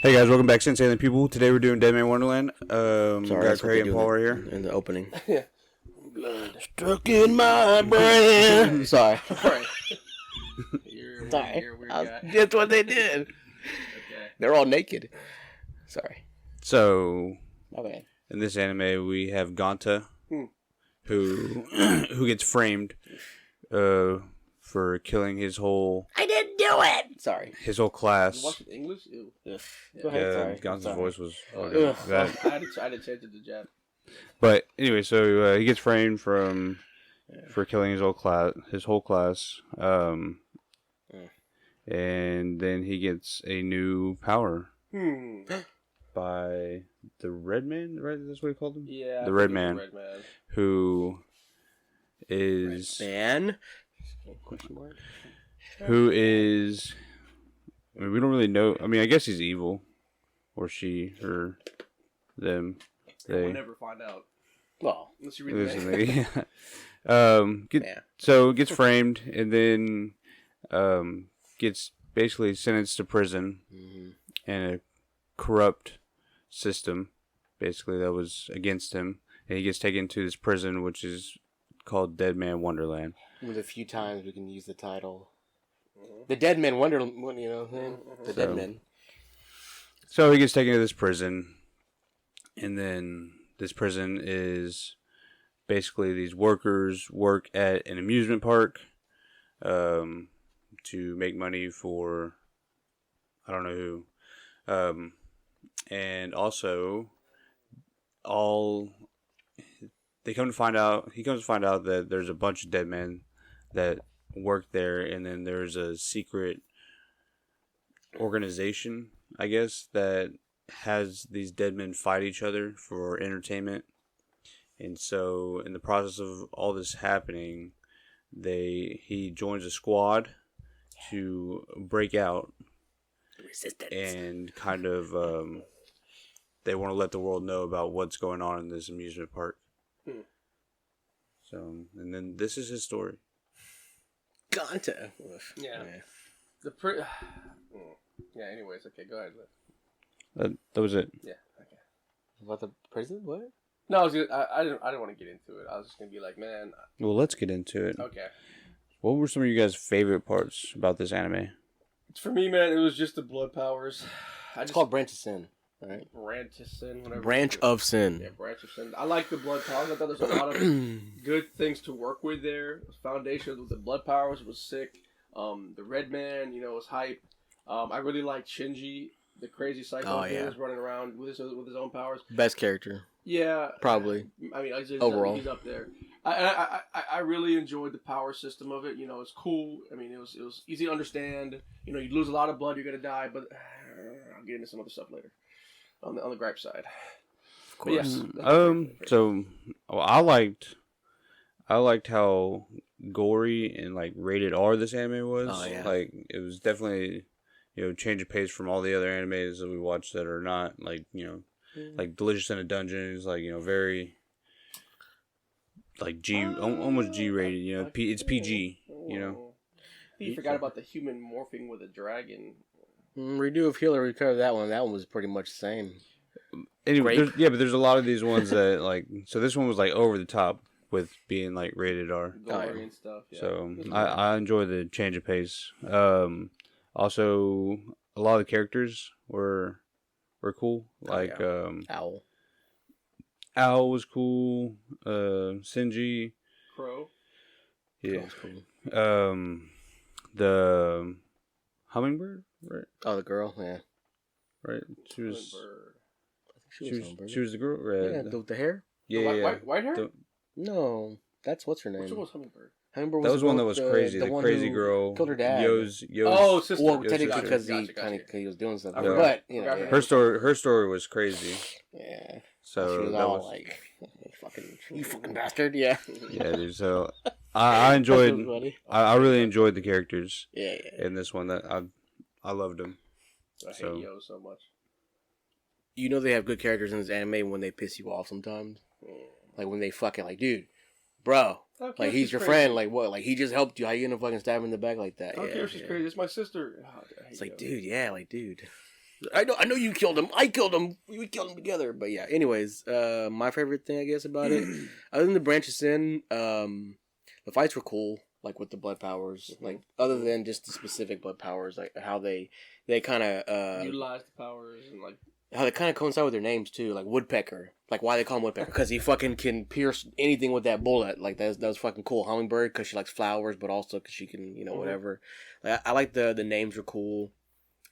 Hey guys, welcome back to Insane the People. Today we're doing Deadman Wonderland. Sorry, Got Craig and Paul right here. In the opening. Yeah. Blood stuck in my brain. Sorry. Right. Sorry. You're a weird guy. That's what they did. Okay. They're all naked. Sorry. So, Okay. in this anime we have Ganta, who gets framed for killing his whole... I didn't do it! Sorry. His whole class. You watch it in English? Ew. Ugh. Go ahead, sorry. Ganta's voice was Ugh. bad. I had to change it to Jab. But anyway, so he gets framed for killing his whole class, and then he gets a new power by the Red Man, right? That's what he called him. Yeah. The Red Man, Red Man. who is Man? Question mark? who is. I mean, we don't really know. I mean, I guess he's evil, or she, or them. We'll never find out. Well, Unless you read the name. So gets framed and then gets basically sentenced to prison in a corrupt system, basically that was against him, and he gets taken to this prison which is called Deadman Wonderland. one of the few times we can use the title. The Deadman Wonderland, you know what I'm saying? The Deadman. So he gets taken to this prison, and then this prison is basically these workers work at an amusement park to make money for I don't know who. And also he comes to find out that there's a bunch of dead men that work there, and then there's a secret organization, I guess, that has these dead men fight each other for entertainment. And so in the process of all this happening, he joins a squad to break out. Resistance. And kind of they want to let the world know about what's going on in this amusement park. So, and then this is his story. Ganta. Yeah. Yeah, anyways, okay, go ahead. That was it. Yeah, okay. About the prison? What? No, I didn't want to get into it. I was just going to be like, man. Well, let's get into it. Okay. What were some of you guys' favorite parts about this anime? For me, man, it was just the blood powers. It's called Branch of Sin. Right? Branch of Sin, whatever. Branch of Sin. Yeah, Branch of Sin. I like the blood powers. I thought there's a lot of good things to work with there. The foundation with the blood powers was sick. The Red Man, was hype. I really liked Shinji, the crazy psycho who was running around with his own powers. Best character. Yeah, probably. I mean, overall, he's up there. I really enjoyed the power system of it. It's cool. I mean, it was easy to understand. You lose a lot of blood, you're gonna die. But I'll get into some other stuff later on the gripe side. Of course. So I liked how gory and like rated R this anime was. Oh, yeah. Like it was definitely change of pace from all the other animes that we watched that are not like like Delicious in a Dungeon is like very like almost G rated. It's PG. You forgot about the human morphing with a dragon. Redo of Healer, we covered that one. That one was pretty much the same. Anyway, but there's a lot of these ones that like. So this one was like over the top with being like rated R. Gory and stuff. Yeah. So I enjoy the change of pace. Also, a lot of the characters were cool. Like Owl. Owl was cool. Shinji. Crow. Yeah. Cool. The hummingbird, right? Oh, the girl. Yeah. Right. She was the girl. Right? Yeah, the hair. Yeah. White hair. No, that's what's her name. Which one was hummingbird? Hummingbird was one that was crazy. The crazy girl killed her dad. Yo's sister. Well, technically because he was doing something. Yeah. But her story was crazy. Yeah. So she was all like, "You fucking bastard!" Yeah. Yeah, dude. So I enjoyed. I really enjoyed the characters. Yeah. In this one, that I loved them. I hate Yo so much. They have good characters in this anime when they piss you off sometimes. Like when they fucking like, dude, bro. Like he's your friend. Like what? Like he just helped you. How you gonna fucking stab him in the back like that? I don't care if she's crazy. It's my sister. It's like, dude. Yeah, like, dude. I know you killed him. I killed him. We killed him together. But yeah, anyways, my favorite thing I guess about it, other than the branches in, the fights were cool. Like with the blood powers, like other than just the specific blood powers, like how they kind of utilize the powers and like how they kind of coincide with their names too. Like Woodpecker, like why they call him Woodpecker because he fucking can pierce anything with that bullet. Like that was fucking cool. Hummingbird because she likes flowers, but also because she can whatever. Like I like the names were cool.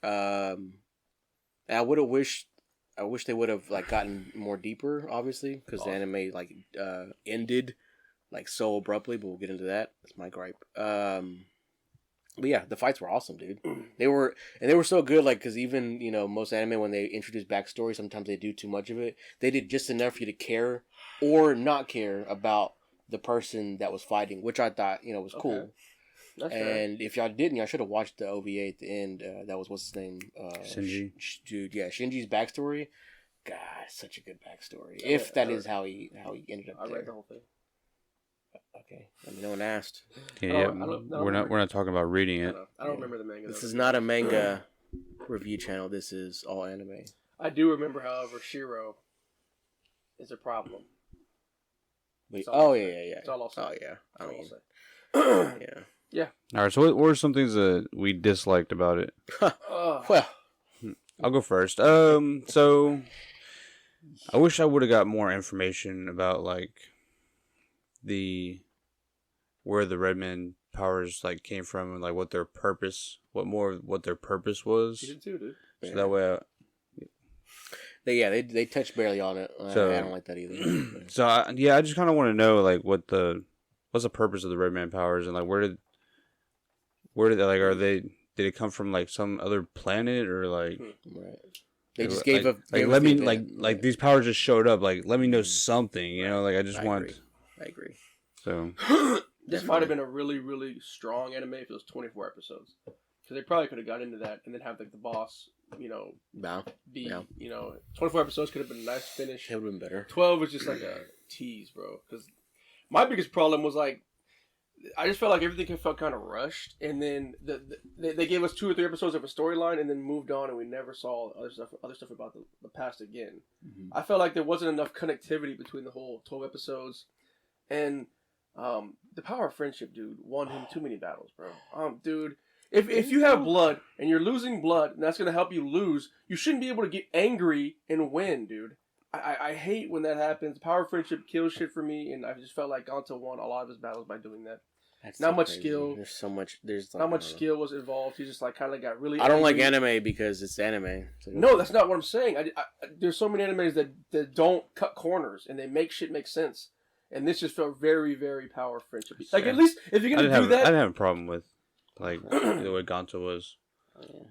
I would have wished. I wish they would have like gotten more deeper, obviously, because the anime like ended like so abruptly. But we'll get into that. That's my gripe. But yeah, the fights were awesome, dude. They were so good, like because even most anime when they introduce backstory, sometimes they do too much of it. They did just enough for you to care or not care about the person that was fighting, which I thought was cool. Okay. That's and if y'all didn't, y'all should have watched the OVA at the end. That was what's his name, Shinji. Dude, yeah, Shinji's backstory. God, such a good backstory. If that is how he ended up there. I read the whole thing. Okay, no one asked. Yeah, we're not talking about reading it. I don't remember the manga. This is not a manga review channel. This is all anime. I do remember, however, Shiro is a problem. Wait, all yeah. That's all I'll say. Oh yeah, I mean, yeah. Yeah. All right. So, what were some things that we disliked about it? Well, I'll go first. So I wish I would have got more information about like where the Redman powers like came from and like what their purpose was. You did too, dude. So that way, they touched barely on it. So, I don't like that either. So I just kind of want to know like what's the purpose of the Redman powers and like where did they did it come from like some other planet or like right. They just gave like these powers just showed up like let me know something like I just want. I agree. So this might have been a really, really strong anime if it was 24 episodes. Because they probably could have got into that and then have like the boss, be 24 episodes could have been a nice finish. It would have been better. 12 was just like a tease, bro. Because my biggest problem was like, I just felt like everything felt kind of rushed, and then they gave us 2 or 3 episodes of a storyline, and then moved on, and we never saw other stuff about the past again. Mm-hmm. I felt like there wasn't enough connectivity between the whole 12 episodes, and the power of friendship, dude, won him too many battles, bro. Dude, if you have blood and you're losing blood, and that's gonna help you lose, you shouldn't be able to get angry and win, dude. I hate when that happens. Power of friendship kills shit for me, and I just felt like Gonto won a lot of his battles by doing that. That's not so much crazy. Skill. There's so much. There's not much skill was involved. He just like kind of got really. I don't like anime because it's anime. So no, that's not what I'm saying. There's so many animes that don't cut corners and they make shit make sense. And this just felt very, very power of friendship. Like at least if you're gonna do that, I didn't have a problem with like the way Gonto was.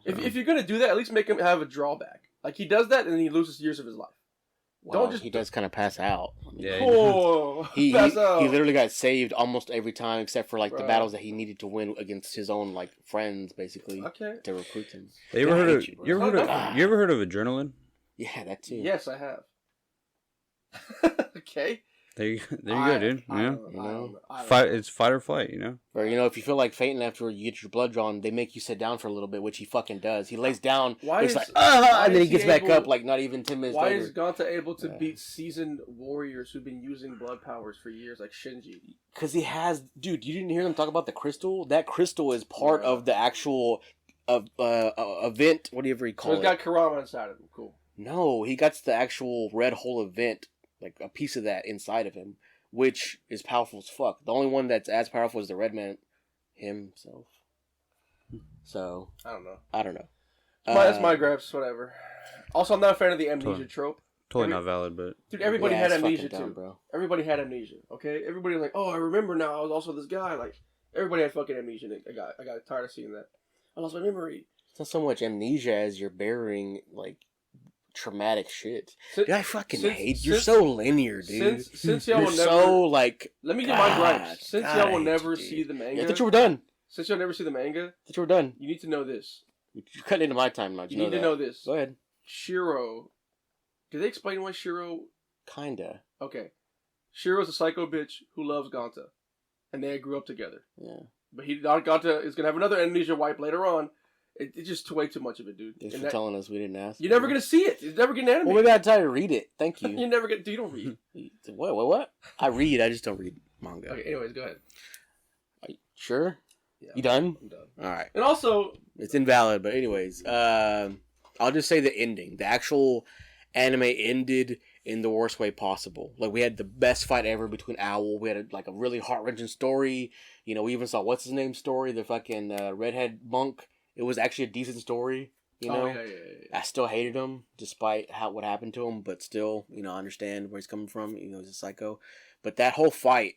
If you're gonna do that, at least make him have a drawback. Like he does that and then he loses years of his life. Well, he does kind of pass out. Yeah, he literally got saved almost every time, except for like the battles that he needed to win against his own like friends, basically, to recruit him. You ever heard of adrenaline? Yeah, that too. Yes, I have. Okay. There you go, dude. It's fight or flight, Or if you feel like fainting after you get your blood drawn, they make you sit down for a little bit, which he fucking does. He lays down, and then he gets back up like not even 10 minutes later. Why is Gonta able to beat seasoned warriors who've been using blood powers for years, like Shinji? Because he has, dude. You didn't hear them talk about the crystal? That crystal is part of the actual event, whatever he calls it. So he's got Kurama inside of him. Cool. No, he got the actual red hole event. Like a piece of that inside of him, which is powerful as fuck. The only one that's as powerful is the Redman himself. So I don't know. That's my gripes. Whatever. Also, I'm not a fan of the amnesia trope. Totally not valid, but dude, everybody had amnesia dumb, too. Bro. Everybody had amnesia. Okay, everybody was like, "Oh, I remember now. I was also this guy." Like everybody had fucking amnesia. I got tired of seeing that. I lost my memory. It's not so much amnesia as you're burying like traumatic shit. Dude, I fucking hate. You're so linear, dude. Since y'all will never. So like. Let me get my gripes. Since y'all will never see the manga. I thought you were done. Since y'all never see the manga. I thought you were done. You need to know this. You're cutting into my time now. You need to know this. Go ahead. Shiro. Did they explain why Shiro? Kinda. Okay. Shiro's a psycho bitch who loves Gonta, and they grew up together. Yeah. But Gonta is gonna have another amnesia wipe later on. It's just way too much of it, dude. Thanks for telling us we didn't ask. You're never gonna see it. It's never getting animated. Well, maybe I try to read it. Thank you. You never get. You don't read. What? I read. I just don't read manga. Okay. Anyways, go ahead. Are you sure? Yeah. You done? I'm done. All right. And also, It's invalid. But anyways, I'll just say the ending. The actual anime ended in the worst way possible. Like we had the best fight ever between Owl. We had a really heart wrenching story. You know, we even saw what's his name story, the fucking redhead monk. It was actually a decent story. You know, yeah. I still hated him despite what happened to him, but still, you know, I understand where he's coming from. You know, he's a psycho. But that whole fight,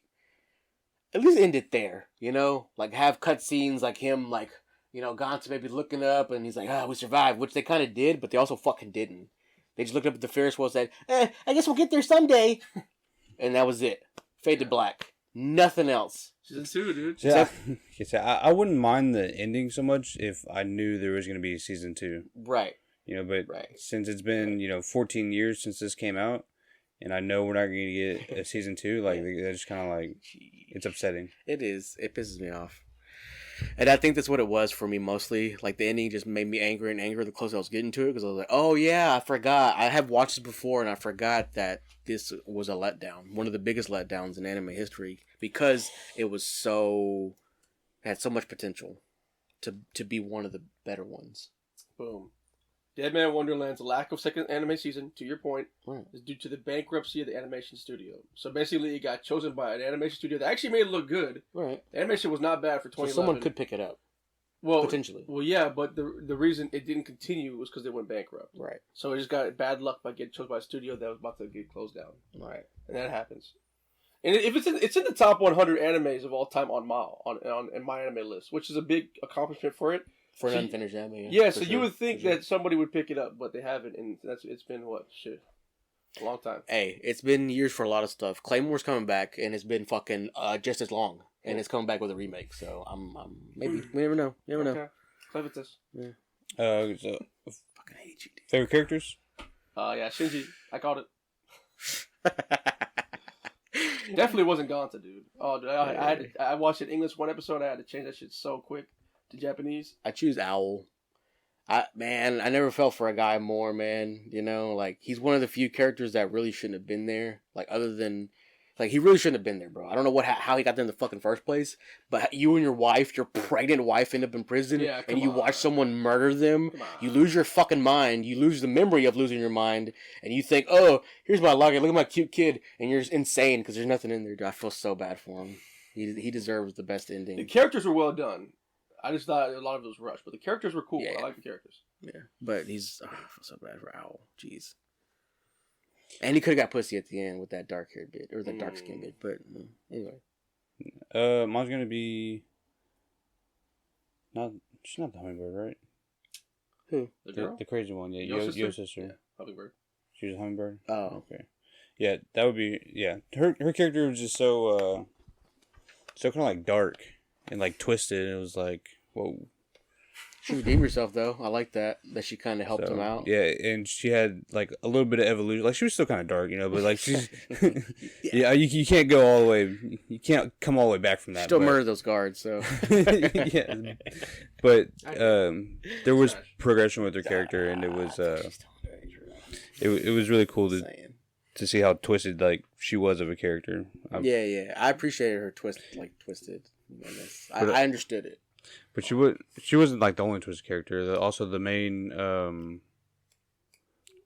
at least end it there. You know, like have cutscenes like him, like you know, Gantz maybe looking up and he's like, we survived, which they kind of did, but they also fucking didn't. They just looked up at the Ferris wheel and said, I guess we'll get there someday. And that was it. Fade to black. Nothing else. Season 2, dude. Yeah, I wouldn't mind the ending so much if I knew there was going to be a season 2. Right. You know, but since it's been, 14 years since this came out, and I know we're not going to get a season 2, like, that's just kind of like, it's upsetting. It is. It pisses me off. And I think that's what it was for me mostly. Like, the ending just made me angry and angrier the closer I was getting to it. Because I was like, oh, yeah, I forgot. I have watched this before, and I forgot that this was a letdown. One of the biggest letdowns in anime history. Because it was had so much potential to be one of the better ones. Boom. Deadman Wonderland's lack of second anime season, to your point, is due to the bankruptcy of the animation studio. So basically, it got chosen by an animation studio that actually made it look good. Right. The animation was not bad for 2011. So someone could pick it up. Well, potentially. Well, yeah, but the reason it didn't continue was because they went bankrupt. Right. So it just got bad luck by getting chosen by a studio that was about to get closed down. Right. And that happens. And if it's in the top 100 animes of all time on my anime list, which is a big accomplishment for it. For an unfinished anime. Yeah, so you would think that somebody would pick it up, but they haven't, and it's been a long time. Hey, it's been years for a lot of stuff. Claymore's coming back, and it's been fucking just as long, and it's coming back with a remake. So I'm maybe we never know. You never know. Clevitus. Yeah. So fucking hate you, dude. Favorite characters? Yeah, Shinji. I called it. Definitely wasn't Ganta, dude. Oh, dude, I watched it English one episode. I had to change that shit so quick to Japanese. I choose Owl. I never felt for a guy more, man. You know, like he's one of the few characters that really shouldn't have been there. Like other than, like he really shouldn't have been there, bro. I don't know how he got there in the fucking first place. But you and your pregnant wife, end up in prison, and you watch someone murder them. You lose your fucking mind. You lose the memory of losing your mind, and you think, oh, here's my luggage. Look at my cute kid, and you're insane because there's nothing in there. Dude, I feel so bad for him. He deserves the best ending. The characters were well done. I just thought a lot of it was rushed, but the characters were cool. Yeah. I like the characters. Yeah, but I feel so bad for Owl. Jeez. And he could have got pussy at the end with that dark haired bit or that dark skin bit. But anyway, mine's gonna be she's not the hummingbird, right? Who? The girl? The crazy one, yeah. Your sister. Yeah, hummingbird. She was a hummingbird. Oh, okay. Yeah, that would be Her character was just so kind of like dark and like twisted. It was like, whoa. She redeemed herself though. I like that she kind of helped him out. Yeah, and she had like a little bit of evolution. Like she was still kind of dark, but like she's you can't go all the way. You can't come all the way back from that. She still murdered those guards, so yeah. But there was progression with her character, and it was it was really cool to see how twisted like she was of a character. Yeah. I appreciated her twisted. I understood it. But she wasn't like the only twisted character. Also the main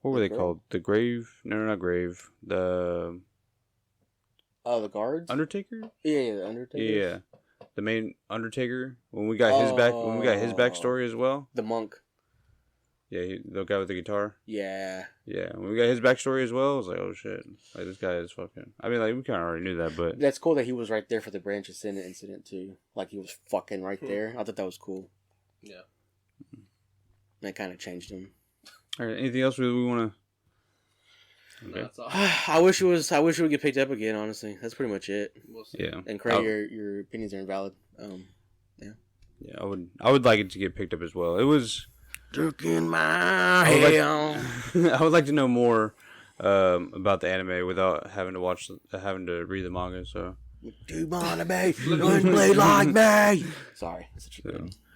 what were they called? The Grave? No, not Grave. The guards? Undertaker? Yeah, the Undertaker. Yeah. The main Undertaker. When we got his backstory as well. The monk. Yeah, the guy with the guitar. Yeah. Yeah, when we got his backstory as well, I was like, oh shit. Like, this guy is fucking... I mean, like, we kind of already knew that, but... That's cool that he was right there for the Branch Ascendant incident, too. Like, he was fucking right there. I thought that was cool. Yeah. That kind of changed him. Alright, anything else we want to... Okay. No, that's all. I wish it would get picked up again, honestly. That's pretty much it. We'll see. Yeah. And Craig, your opinions are invalid. Yeah. Yeah, I would like it to get picked up as well. It was... Took in my hell. I would like to know more about the anime without having to read the manga. So. Do you wanna be? Wouldn't play like me? Sorry,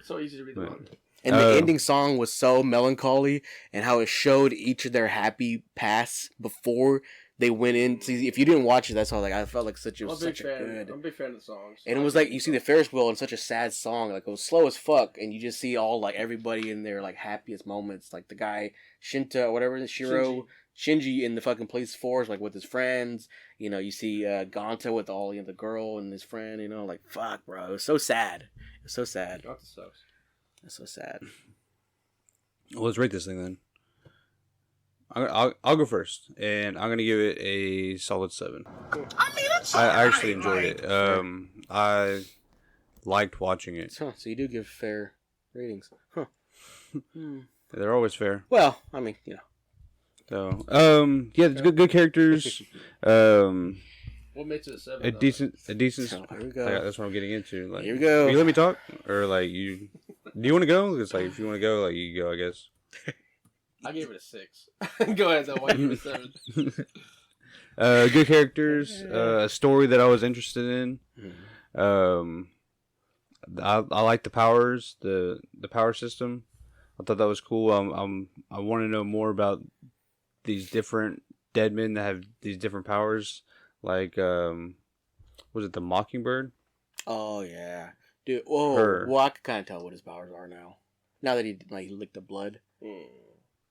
So easy to read the manga. And the ending song was so melancholy, and how it showed each of their happy pasts before they went in. See, if you didn't watch it, that's all. Like I felt like such a good. I'm a big fan of the songs. And it was like you see the Ferris wheel in such a sad song, like it was slow as fuck, and you just see all like everybody in their like happiest moments, like the guy Shinta or whatever, Shinji in the fucking police force, like with his friends. You know, you see Gonta with all the girl and his friend. You know, like fuck, bro, it was so sad. It was so sad. Gonta sucks. That's so sad. Well, let's rate this thing then. I'll go first, and I'm gonna give it a solid 7. I actually enjoyed it. I liked watching it. Huh, so you do give fair ratings, huh? They're always fair. Well, I mean, you know. So, yeah, it's good characters. What makes it a 7? A decent. So, here we go. That's what I'm getting into. Like, Here we go. Will you let me talk, or like you? Do you want to go? Because like, if you want to go, like you go, I guess. I gave it a 6. Go ahead, though. Why give it a 7? Good characters. A story that I was interested in. I like the powers, the power system. I thought that was cool. I want to know more about these different Deadmen that have these different powers. Like, was it the Mockingbird? Oh yeah, dude. Whoa. Well, I can kind of tell what his powers are now. Now that he licked the blood.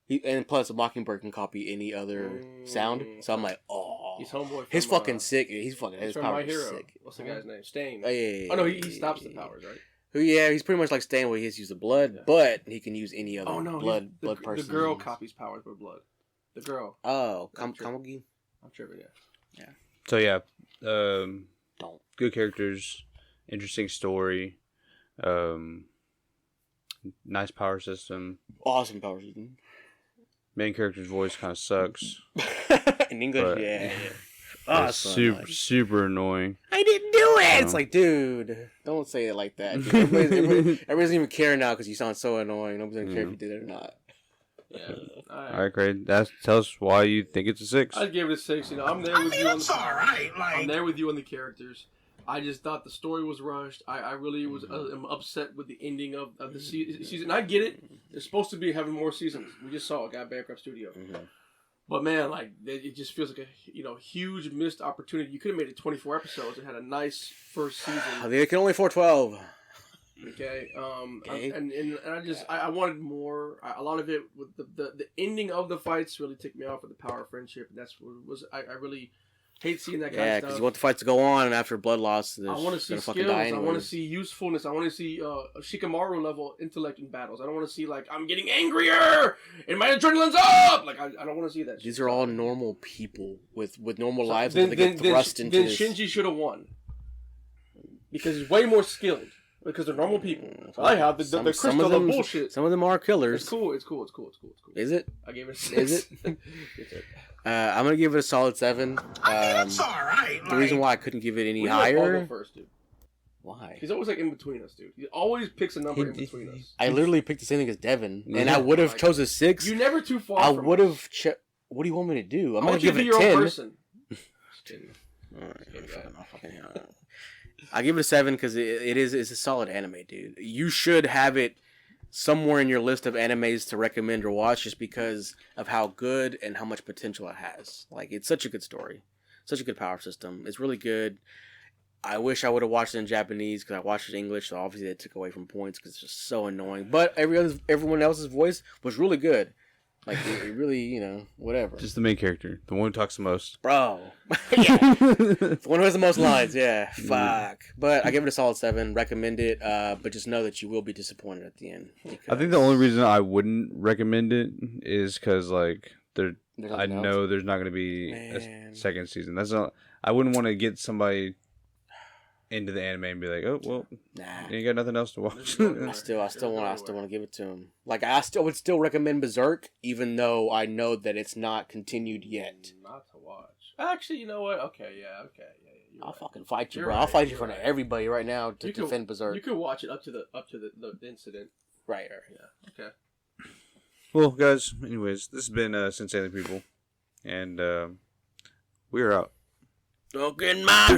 And plus, a Mockingbird can copy any other sound. So I'm like, oh, he's homeboy. From, he's fucking sick. He's fucking. He's His from power My is Hero. sick. What's the guy's name? Stain. Oh yeah. Oh no, he stops the powers, right? Yeah, he's pretty much like Stain, where he has to use the blood, but he can use any other blood person. The girl copies powers with blood. The girl. Oh, Kamugi? I'm tripping, yeah. So yeah, Don't. good characters, interesting story, nice power system. Awesome power system. Main character's voice kind of sucks. In English, yeah. Oh, super annoying. I didn't do it. It's like, dude, don't say it like that. Everybody doesn't even care now because you sound so annoying. Nobody's gonna care if you did it or not. Yeah. All right, Craig. Tell us why you think it's a 6. I'd give it a 6. You know, I'm there with you on the powers. I'm there with you on the characters. I just thought the story was rushed. I really was upset with the ending of the season. I get it. They're supposed to be having more seasons. We just saw it. Got bankrupt studio. But man, like it just feels like a huge missed opportunity. You could have made it 24 episodes and had a nice first season. They can only 412. Okay. And I wanted more. A lot of it with the ending of the fights really ticked me off with the power of friendship, and that's what was I really hate seeing that kind of stuff. Yeah, because you want the fights to go on, and after blood loss, I want to see skills. I want to see usefulness. I want to see Shikamaru level intellect in battles. I don't want to see like I'm getting angrier and my adrenaline's up. Like I don't want to see that. These are all normal people with normal lives. Then they get thrust into this. Shinji should have won because he's way more skilled. Because they're normal people. I have the crystal of bullshit. Some of them are killers. It's cool. Is it? I gave it a 6. Is it? I'm gonna give it a solid 7. That's all right. The reason why I couldn't give it any higher. Go first, dude. Why? He's always like in between us, dude. He always picks a number in between us. I literally picked the same thing as Devin, and I would have chose a 6. You're never too far. I would have. What do you want me to do? I'm gonna give it a 10. Your own person. I give it a 7 because it's a solid anime, dude. You should have it somewhere in your list of animes to recommend or watch just because of how good and how much potential it has. Like, it's such a good story. Such a good power system. It's really good. I wish I would have watched it in Japanese because I watched it in English, so obviously that took away from points because it's just so annoying. But everyone else's voice was really good. Like, it really, whatever. Just the main character. The one who talks the most. Bro. Yeah. The one who has the most lines, yeah. Fuck. But I give it a solid 7. Recommend it. But just know that you will be disappointed at the end. I think the only reason I wouldn't recommend it is because, like, I know there's not going to be a second season. That's not. I wouldn't want to get somebody into the anime and be like, oh well, you ain't got nothing else to watch. I still want to give it to him. Like I would still recommend Berserk, even though I know that it's not continued yet. Not to watch. Actually, you know what? Okay. I'll fucking fight you, bro. I'll fight you in front of everybody right now to defend Berserk. You could watch it up to the incident. Right. Yeah. Okay. Well, guys. Anyways, this has been Sincerely People, and we are out. Don't get mad.